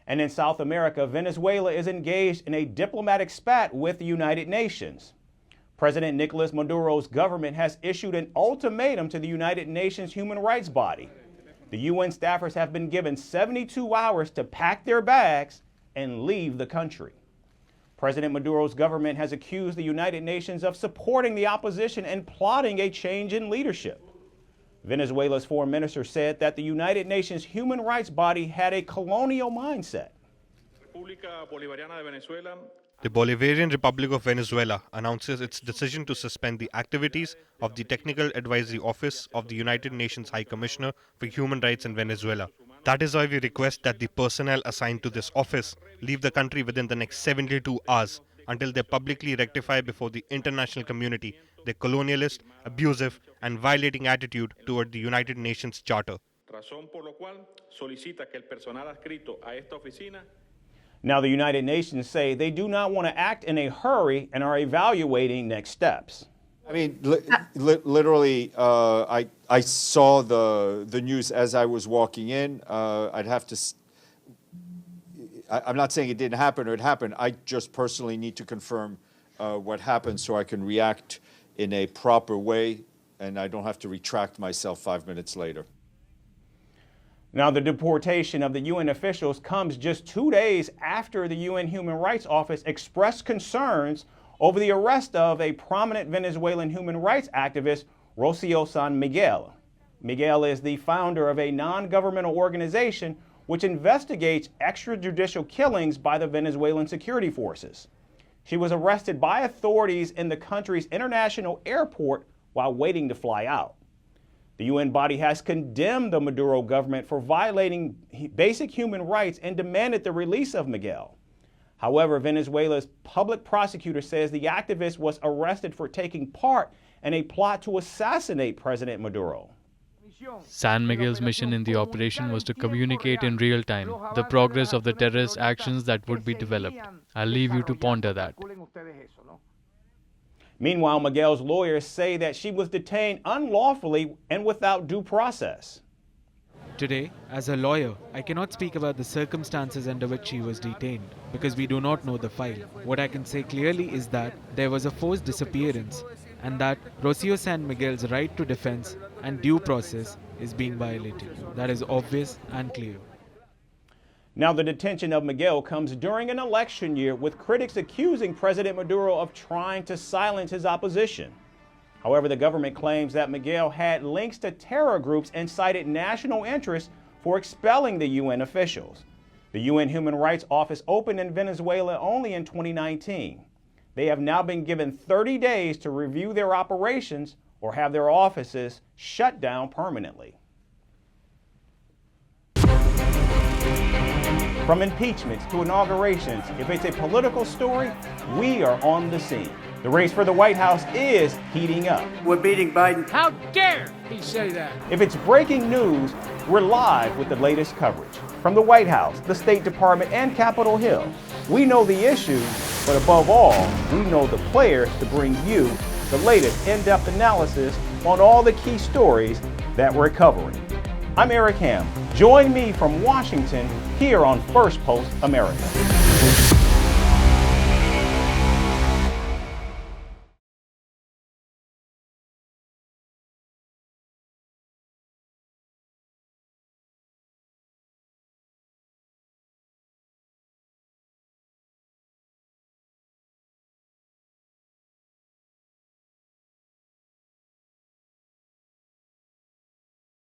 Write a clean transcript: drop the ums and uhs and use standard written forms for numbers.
And in South America, Venezuela is engaged in a diplomatic spat with the United Nations. President Nicolas Maduro's government has issued an ultimatum to the United Nations human rights body. The UN staffers have been given 72 hours to pack their bags and leave the country. President Maduro's government has accused the United Nations of supporting the opposition and plotting a change in leadership. Venezuela's foreign minister said that the United Nations human rights body had a colonial mindset. The Bolivarian Republic of Venezuela announces its decision to suspend the activities of the Technical Advisory Office of the United Nations High Commissioner for Human Rights in Venezuela. That is why we request that the personnel assigned to this office leave the country within the next 72 hours until they publicly rectify before the international community their colonialist, abusive, and violating attitude toward the United Nations Charter. Now, the United Nations say they do not want to act in a hurry and are evaluating next steps. I mean, literally, I saw the news as I was walking in. I'd have to. I'm not saying it didn't happen or it happened. I just personally need to confirm what happened so I can react in a proper way, and I don't have to retract myself 5 minutes later. Now, the deportation of the UN officials comes just 2 days after the UN Human Rights Office expressed concerns over the arrest of a prominent Venezuelan human rights activist, Rocio San Miguel. Miguel is the founder of a non-governmental organization which investigates extrajudicial killings by the Venezuelan security forces. She was arrested by authorities in the country's international airport while waiting to fly out. The UN body has condemned the Maduro government for violating basic human rights and demanded the release of Miguel. However, Venezuela's public prosecutor says the activist was arrested for taking part in a plot to assassinate President Maduro. San Miguel's mission in the operation was to communicate in real time the progress of the terrorist actions that would be developed. I'll leave you to ponder that. Meanwhile, Miguel's lawyers say that she was detained unlawfully and without due process. Today, as a lawyer, I cannot speak about the circumstances under which she was detained because we do not know the file. What I can say clearly is that there was a forced disappearance and that Rocio San Miguel's right to defense and due process is being violated. That is obvious and clear. Now, the detention of Miguel comes during an election year with critics accusing President Maduro of trying to silence his opposition. However, the government claims that Miguel had links to terror groups and cited national interest for expelling the UN officials. The UN Human Rights Office opened in Venezuela only in 2019. They have now been given 30 days to review their operations or have their offices shut down permanently. From impeachments to inaugurations, if it's a political story, we are on the scene. The race for the White House is heating up. We're beating Biden. How dare he say that? If it's breaking news, we're live with the latest coverage. From the White House, the State Department, and Capitol Hill, we know the issues, but above all, we know the players to bring you the latest in-depth analysis on all the key stories that we're covering. I'm Eric Ham. Join me from Washington here on Firstpost America.